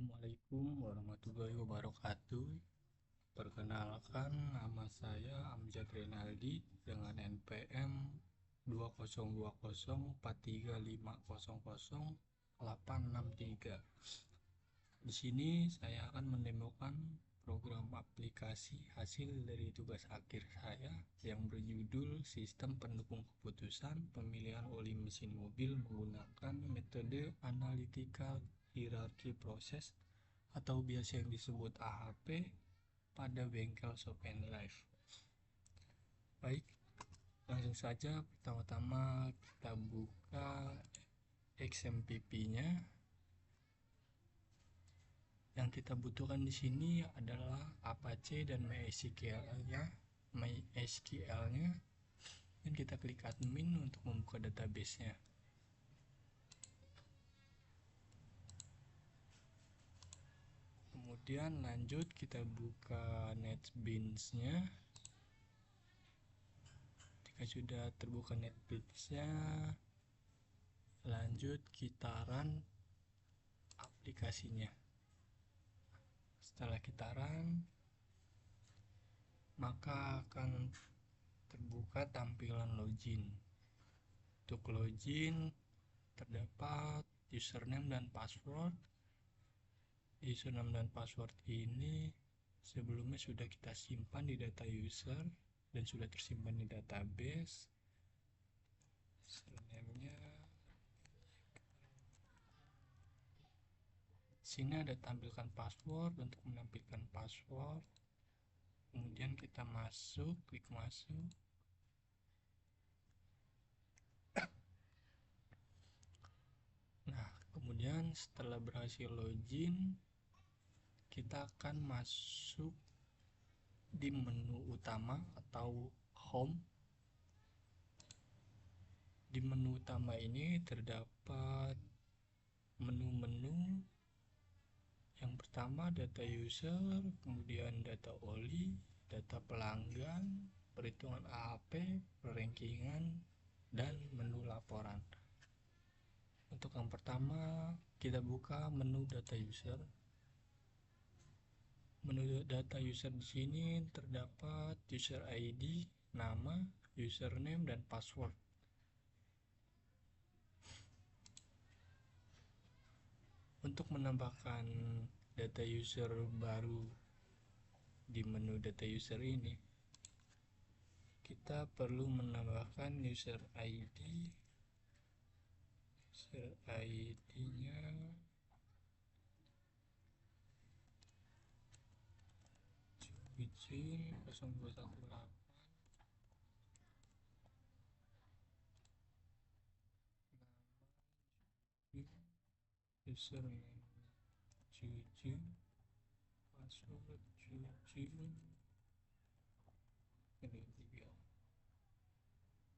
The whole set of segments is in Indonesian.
Assalamualaikum warahmatullahi wabarakatuh. Perkenalkan, nama saya Amjad Renaldi dengan NPM 202043500863. Di sini saya akan mendemokan program aplikasi hasil dari tugas akhir saya yang berjudul Sistem Pendukung Keputusan Pemilihan Oli Mesin Mobil menggunakan metode Analytical Hierarchy Process atau biasa yang disebut AHP pada bengkel Shop and Life. Baik, langsung saja. Pertama-tama kita buka XMPP-nya. Yang kita butuhkan di sini adalah Apache dan MySQL-nya. Dan kita klik admin untuk membuka database-nya. Kemudian lanjut kita buka NetBeans-nya. Jika sudah terbuka NetBeans-nya, lanjut kita run aplikasinya. Setelah kita run, maka akan terbuka tampilan login. Untuk login terdapat username dan password. Username dan password ini sebelumnya sudah kita simpan di data user dan sudah tersimpan di database. Username-nya sini ada tampilkan password. Untuk menampilkan password, kemudian kita klik masuk. Nah, kemudian setelah berhasil login, kita akan masuk di menu utama atau home. Di menu utama ini terdapat menu-menu. Yang pertama data user, kemudian data oli, data pelanggan, perhitungan AHP, rankingan, dan menu laporan. Untuk yang pertama kita buka menu data user. Menu data user di sini terdapat user ID, nama, username, dan password. Untuk menambahkan data user baru di menu data user ini, kita perlu menambahkan user ID. User ID-nya Wijin 0218. Username Jujun, password Jujun.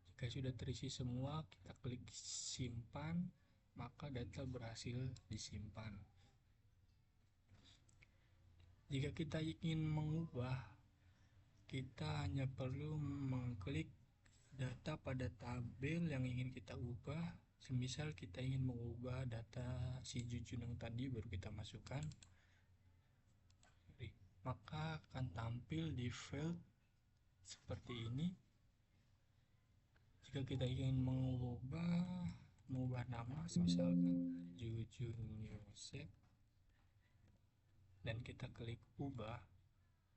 Jika sudah terisi semua, kita klik simpan, maka data berhasil disimpan. Jika kita ingin mengubah, kita hanya perlu mengklik data pada tabel yang ingin kita ubah. Semisal kita ingin mengubah data si Jujun yang tadi baru kita masukkan, maka akan tampil di field seperti ini. Jika kita ingin mengubah nama, misalkan Jujun Yosef, dan kita klik ubah,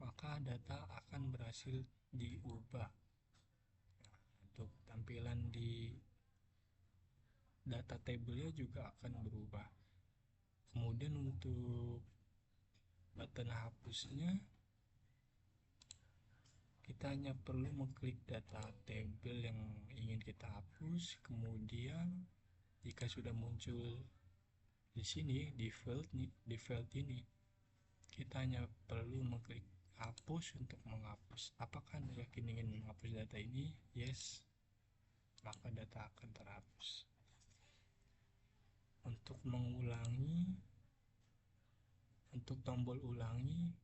maka data akan berhasil diubah. Untuk tampilan di data tabelnya juga akan berubah. Kemudian untuk button hapusnya, kita hanya perlu mengklik data tabel yang ingin kita hapus. Kemudian jika sudah muncul di sini di field ini, kita hanya perlu mengklik hapus untuk menghapus. Apakah Anda yakin ingin menghapus data ini? Yes, maka data akan terhapus. Untuk mengulangi, untuk tombol ulangi,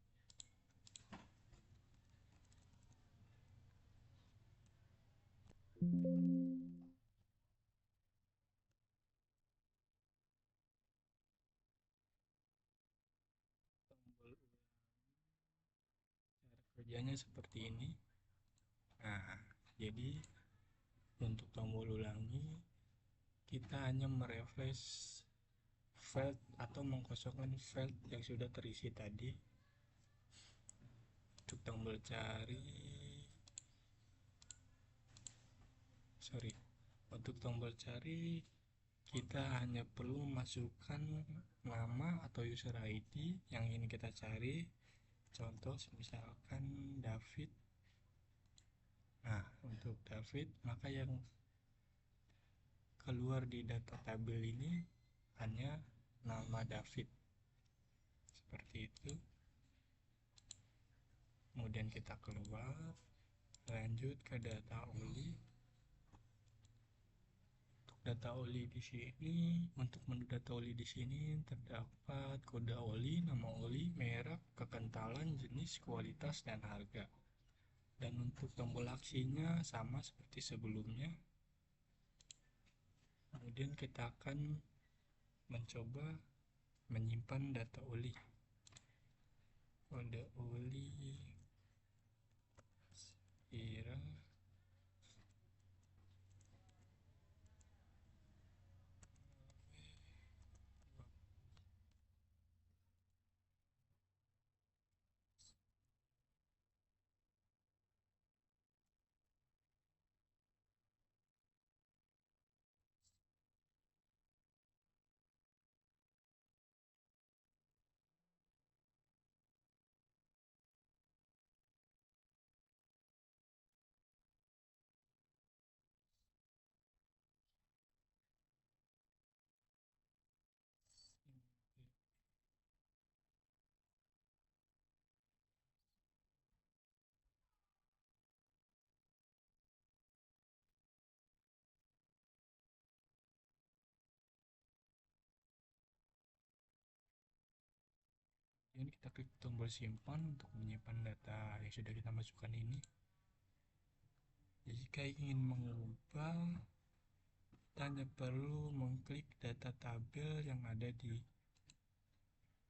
kerjanya seperti ini. Nah, jadi untuk tombol ulangi kita hanya merefresh file atau mengkosongkan file yang sudah terisi tadi. Untuk tombol cari, untuk tombol cari kita hanya perlu masukkan nama atau user ID yang ingin kita cari. Contoh misalkan David. Nah, untuk David, maka yang keluar di data tabel ini hanya nama David. Seperti itu. Kemudian kita keluar, lanjut ke data oli. Untuk data oli di sini, untuk menu data oli di sini terdapat kode oli, nama oli, merek, kekentalan, jenis, kualitas, dan harga. Dan untuk tombol aksinya sama seperti sebelumnya. Kemudian kita akan mencoba menyimpan data oli. Kode oli Ira ini kita klik tombol simpan untuk menyimpan data yang sudah kita masukkan ini. Jika ingin mengubah, kita hanya perlu mengklik data tabel yang ada di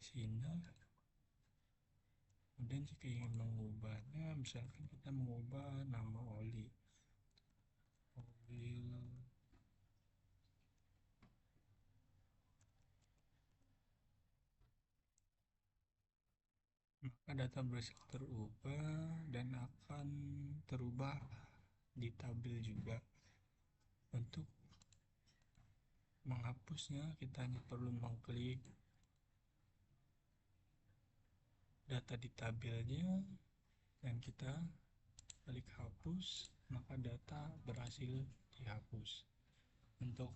sini. Kemudian jika ingin mengubahnya, misalkan kita mengubah nama oli, maka data base terubah dan akan terubah di tabel juga. Untuk menghapusnya kita hanya perlu mengklik data di tabelnya dan kita klik hapus, maka data berhasil dihapus. Untuk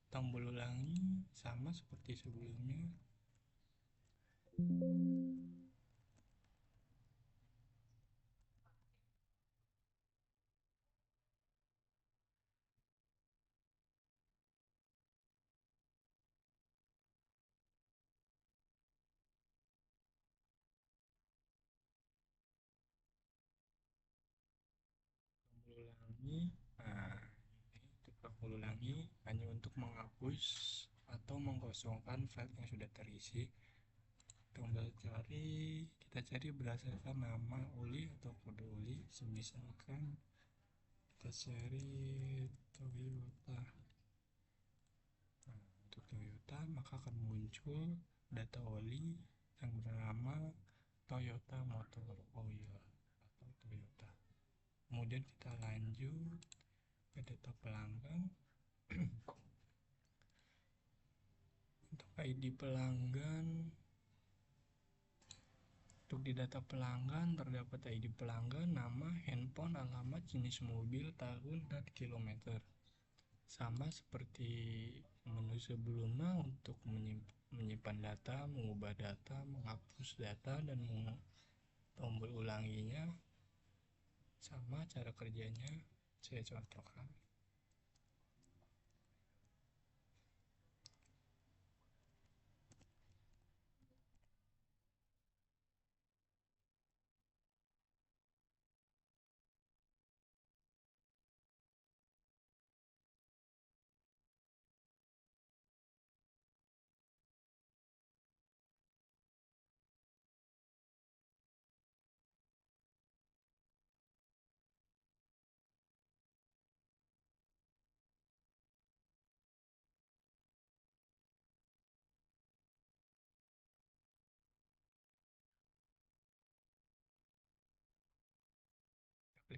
tombol ulangi sama seperti sebelumnya. Tombol ulangi. Nah, ini untuk tombol ulangi hanya untuk menghapus atau mengkosongkan file yang sudah terisi. Tombol cari, kita cari berdasarkan nama oli atau kode oli. Misalkan kita cari Toyota. Nah, untuk Toyota maka akan muncul data oli yang bernama Toyota Motor Oil atau Toyota. Kemudian kita lanjut ke data pelanggan. Untuk ID pelanggan, untuk di data pelanggan terdapat ID pelanggan, nama, handphone, alamat, jenis mobil, tahun, dan kilometer. Sama seperti menu sebelumnya untuk menyimpan data, mengubah data, menghapus data, dan tombol ulanginya sama cara kerjanya saya contohkan.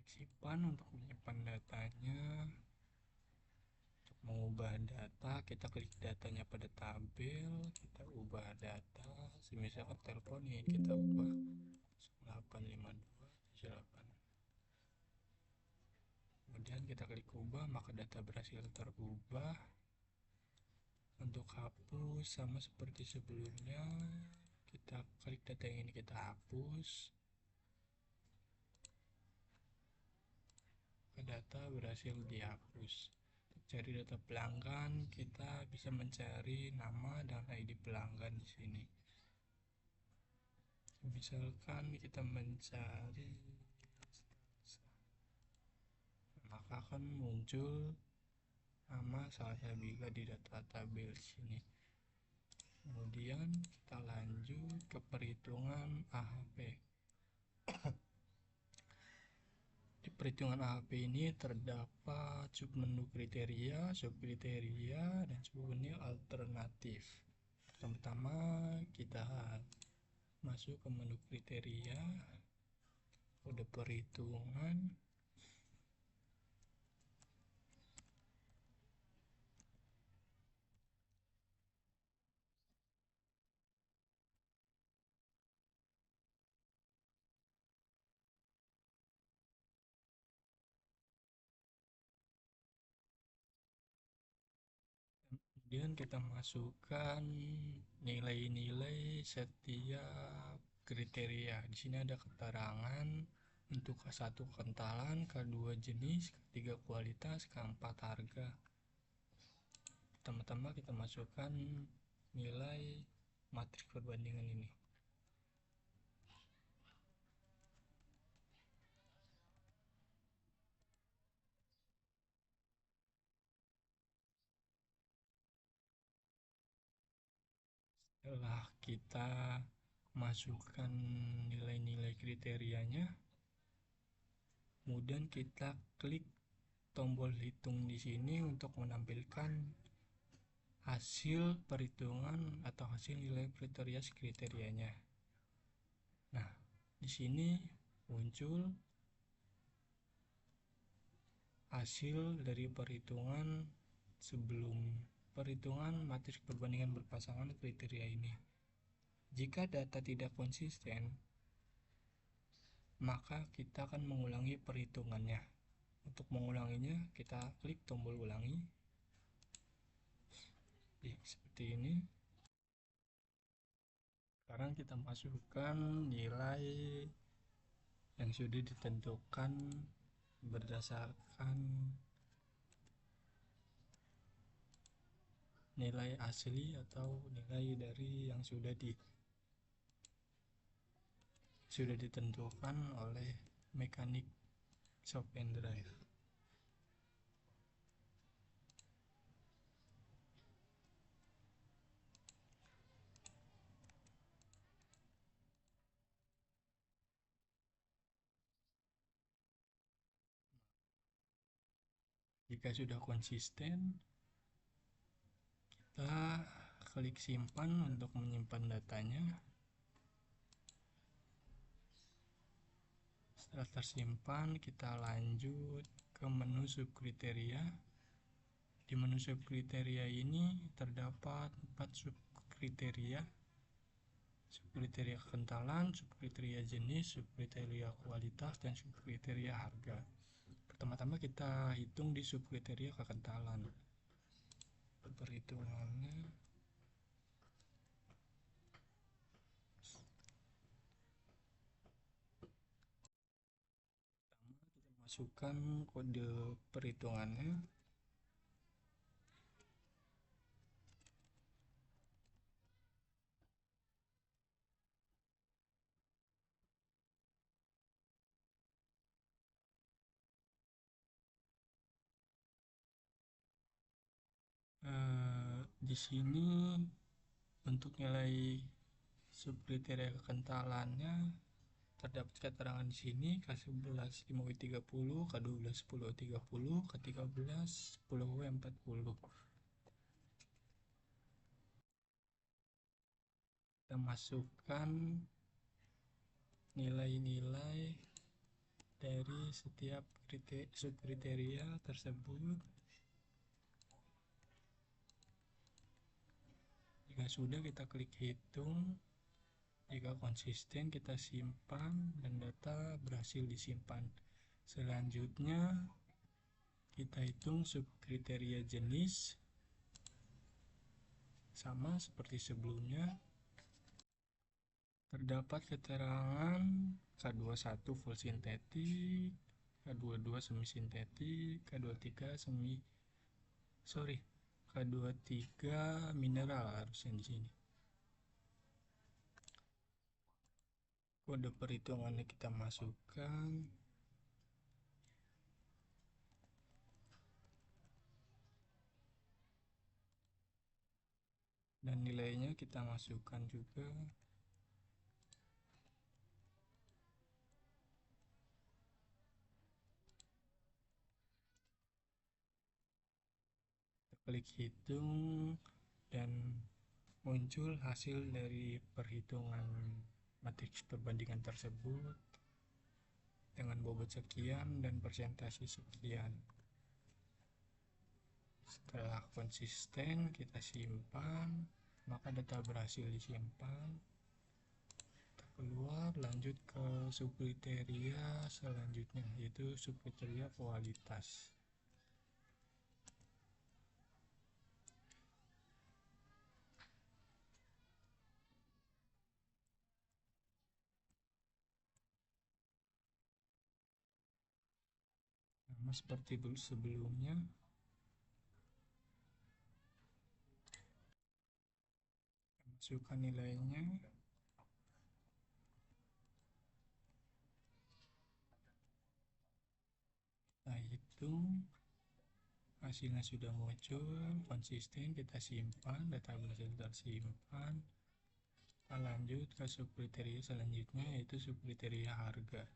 klik simpan untuk menyimpan datanya. Untuk mengubah data, kita klik datanya pada tabel, kita ubah data. Misalkan telepon ini kita ubah 085278. Kemudian kita klik ubah, maka data berhasil terubah. Untuk hapus sama seperti sebelumnya, kita klik data yang ini kita hapus. Data berhasil dihapus. Untuk cari data pelanggan, kita bisa mencari nama dan ID pelanggan di sini. Misalkan kita mencari, maka akan muncul nama saya bila di data tabel sini. Kemudian kita lanjut ke perhitungan AHP. Di perhitungan AHP ini terdapat submenu kriteria, subkriteria, dan submenu alternatif. Pertama-tama kita masuk ke menu kriteria, kode perhitungan. Kemudian kita masukkan nilai-nilai setiap kriteria. Di sini ada keterangan untuk ke-1 kekentalan, ke-2 jenis, ke-3 kualitas, ke-4 harga. Pertama-tama kita masukkan nilai matriks perbandingan ini. Setelah kita masukkan nilai-nilai kriterianya, kemudian kita klik tombol hitung di sini untuk menampilkan hasil perhitungan atau hasil nilai kriteria kriterianya. Nah, di sini muncul hasil dari perhitungan sebelum perhitungan matriks perbandingan berpasangan kriteria ini. Jika data tidak konsisten, maka kita akan mengulangi perhitungannya. Untuk mengulanginya, kita klik tombol ulangi. Seperti ini. Sekarang kita masukkan nilai yang sudah ditentukan berdasarkan nilai asli atau nilai dari yang sudah ditentukan oleh mekanik shop and drive. Jika sudah konsisten, kita klik simpan untuk menyimpan datanya. Setelah tersimpan, kita lanjut ke menu subkriteria. Di menu subkriteria ini terdapat 4 subkriteria. Subkriteria kekentalan, subkriteria jenis, subkriteria kualitas, dan subkriteria harga. Pertama-tama kita hitung di subkriteria kekentalan. Perhitungannya pertama kita masukkan kode perhitungannya. Di sini untuk nilai subkriteria kekentalannya terdapat keterangan di sini K11 5W30, K12 10W30, K13 10W40. Kita masukkan nilai-nilai dari setiap subkriteria tersebut. Jika sudah, kita klik hitung. Jika konsisten, kita simpan dan data berhasil disimpan. Selanjutnya kita hitung subkriteria jenis, sama seperti sebelumnya. Terdapat keterangan K21 full sintetik, K22 semi sintetik, K23 mineral harusnya di sini. Kode perhitungannya kita masukkan. Dan nilainya kita masukkan juga. Klik hitung dan muncul hasil dari perhitungan matriks perbandingan tersebut dengan bobot sekian dan persentase sekian. Setelah konsisten, kita simpan, maka data berhasil disimpan. Kita keluar, lanjut ke subkriteria selanjutnya, yaitu subkriteria kualitas. Sama seperti dulu sebelumnya. Masukkan nilainya. Kita hitung, hasilnya sudah muncul, konsisten, kita simpan, data berhasil tersimpan. Kita lanjut ke subkriteria selanjutnya, yaitu subkriteria harga.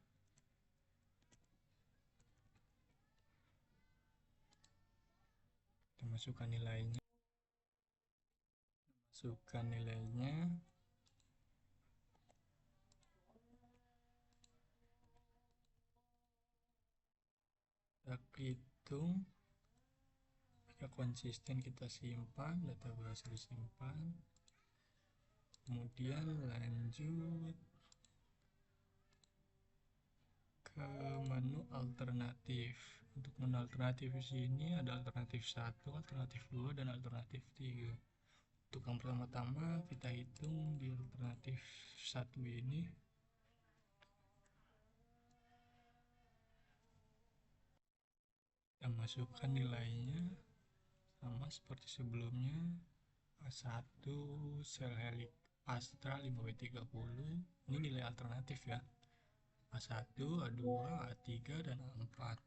Kita masukkan nilainya. Kita hitung. Jika konsisten, kita simpan, data berhasil disimpan. Kemudian lanjut ke menu alternatif. Untuk menu alternatif di sini ada alternatif 1, alternatif 2, dan alternatif 3. Untuk yang pertama-tama kita hitung di alternatif 1 ini. Kita masukkan nilainya sama seperti sebelumnya. A1 sel helix Astra 5W30. Ini nilai alternatif ya. A1, A2, A3, dan A4.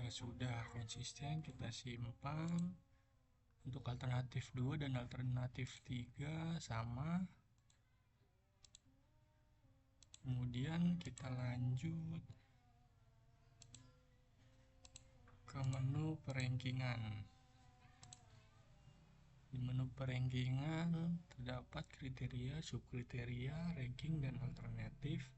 Jika sudah konsisten, kita simpan. Untuk alternatif 2 dan alternatif 3 sama. Kemudian kita lanjut ke menu perankingan. Di menu perankingan terdapat kriteria, subkriteria, ranking, dan alternatif.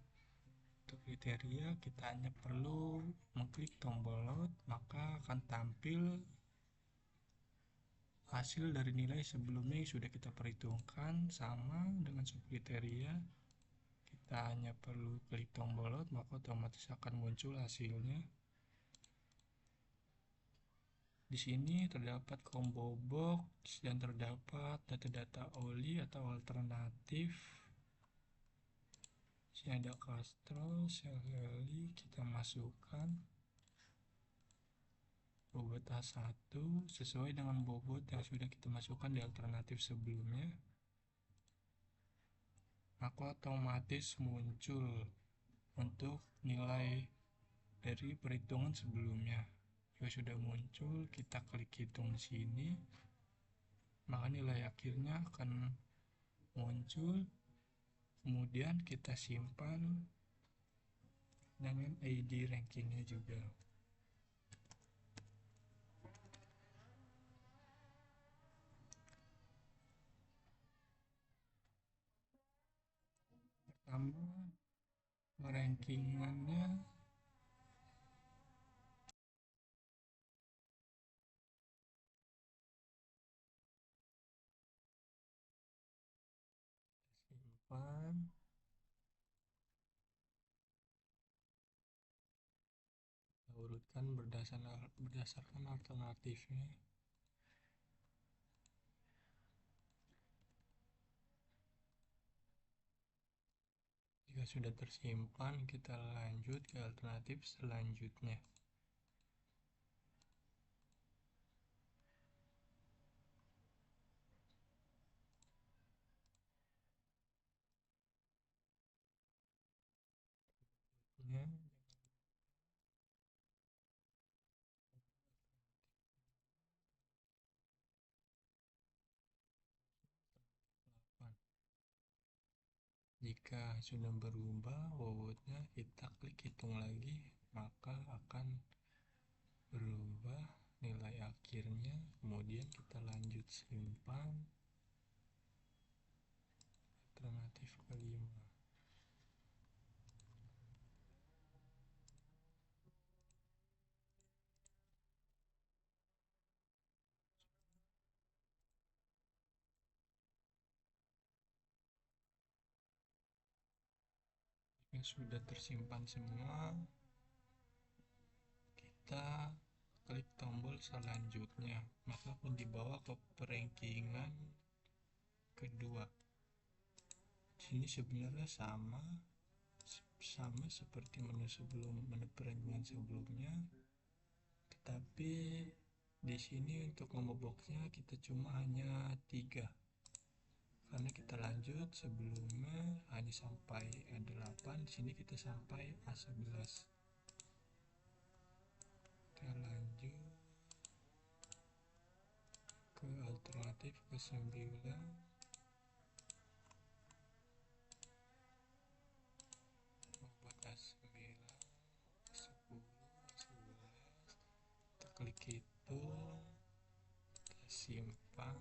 Untuk kriteria, kita hanya perlu mengklik tombol load, maka akan tampil hasil dari nilai sebelumnya yang sudah kita perhitungkan. Sama dengan subkriteria, kita hanya perlu klik tombol load, maka otomatis akan muncul hasilnya. Di sini terdapat combo box dan terdapat data-data oli atau alternatif. Di sini ada Castrol, sel heli, kita masukkan. bobot A1 sesuai dengan bobot yang sudah kita masukkan di alternatif sebelumnya, maka otomatis muncul untuk nilai dari perhitungan sebelumnya. Jika sudah muncul, kita klik hitung sini, maka nilai akhirnya akan muncul. Kemudian kita simpan dengan ID rankingnya juga. Pertama, rankingannya simpan, kita urutkan berdasarkan alternatifnya. Jika sudah tersimpan, kita lanjut ke alternatif selanjutnya. Jika sudah berubah bobotnya, kita klik hitung lagi, maka akan berubah nilai akhirnya. Kemudian kita lanjut simpan alternatif kelima. Jika sudah tersimpan semua, kita klik tombol selanjutnya, maka akan dibawa ke perankingan kedua. Sini sebenarnya sama seperti menu perankingan sebelumnya, tetapi di sini untuk combo boxnya kita cuma hanya 3, karena kita lanjut sebelumnya hanya sampai A8, di sini kita sampai A11. Kita lanjut ke alternatif ke-9. Bobot A9, 10, 11. Kita klik hitung, kita simpan.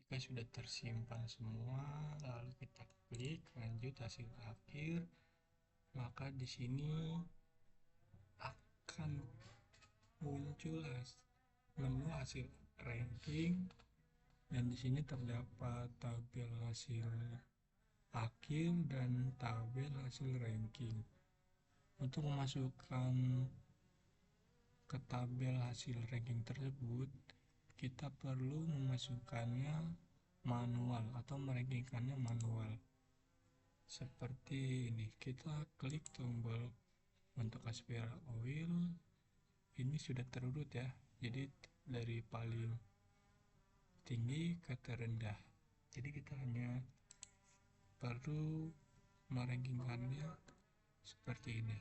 Jika sudah tersimpan semua, lalu kita klik lanjut hasil akhir, maka di sini akan muncul menu hasil ranking, dan di sini terdapat tabel hasil akhir dan tabel hasil ranking. Untuk memasukkan ke tabel hasil ranking tersebut, kita perlu memasukkannya manual atau merankingkannya manual. Seperti ini, kita klik tombol untuk Aspera Oil, ini sudah terurut ya, jadi dari paling tinggi ke terendah. Jadi kita hanya perlu merankingkannya seperti ini.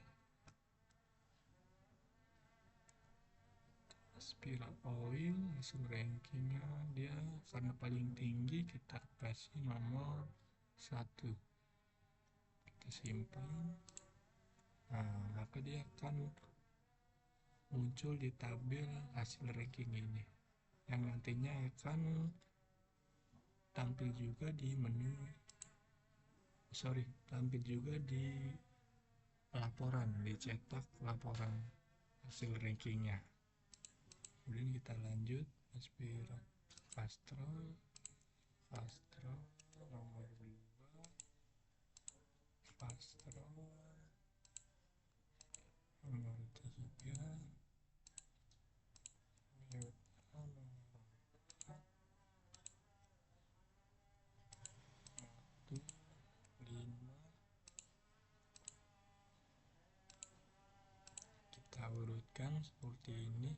Aspera Oil hasil rankingnya dia karena paling tinggi, kita kasih nomor 1, kita simpan. Nah, maka dia akan muncul di tabel hasil ranking ini, yang nantinya akan tampil juga di laporan, dicetak laporan hasil rankingnya. Kemudian kita lanjut Aspera Castrol nomor 2, Castrol Kita urutkan seperti ini.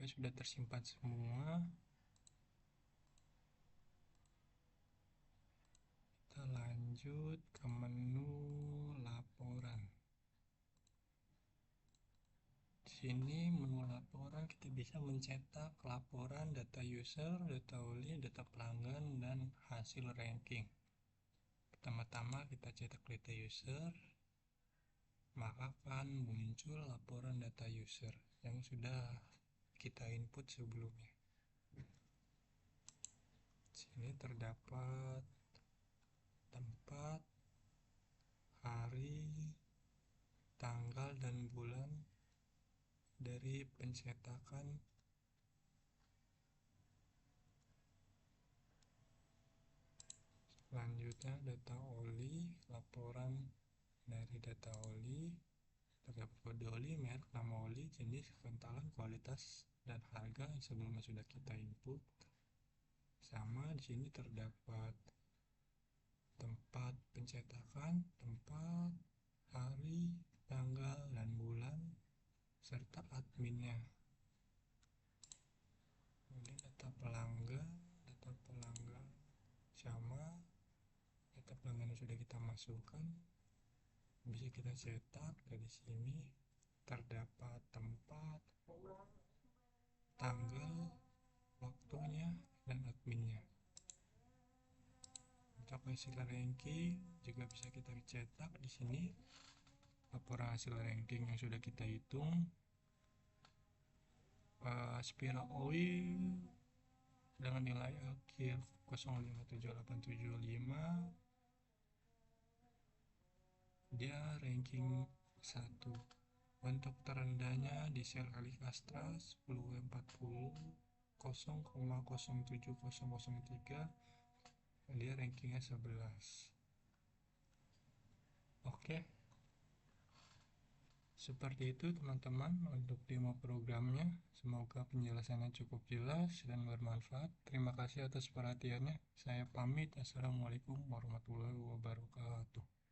Sudah tersimpan semua. Kita lanjut ke menu laporan. Di sini menu laporan kita bisa mencetak laporan data user, data oli, data pelanggan, dan hasil ranking. Pertama-tama kita cetak data user, maka akan muncul laporan data user yang sudah kita input sebelumnya. Di sini terdapat tempat, hari, tanggal, dan bulan dari pencetakan. Selanjutnya data oli, laporan dari data oli, terdapat kode oli, merek, nama oli, jenis, kekentalan, kualitas, dan harga yang sebelumnya sudah kita input. Sama di sini terdapat tempat pencetakan, tempat, hari, tanggal, dan bulan, serta adminnya. Kemudian data pelanggan sama data pelanggan yang sudah kita masukkan bisa kita cetak. Dari sini terdapat tempat, tanggal, waktunya, dan adminnya. Untuk hasil ranking juga bisa kita cetak di sini. Laporan hasil ranking yang sudah kita hitung. Spiral oil dengan nilai akhir 057875, dia ranking 1. Untuk terendahnya di sel Alikastra 10W40 0,07003, dia rankingnya 11. Oke, seperti itu teman-teman untuk demo programnya. Semoga penjelasannya cukup jelas dan bermanfaat. Terima kasih atas perhatiannya. Saya pamit. Assalamualaikum warahmatullahi wabarakatuh.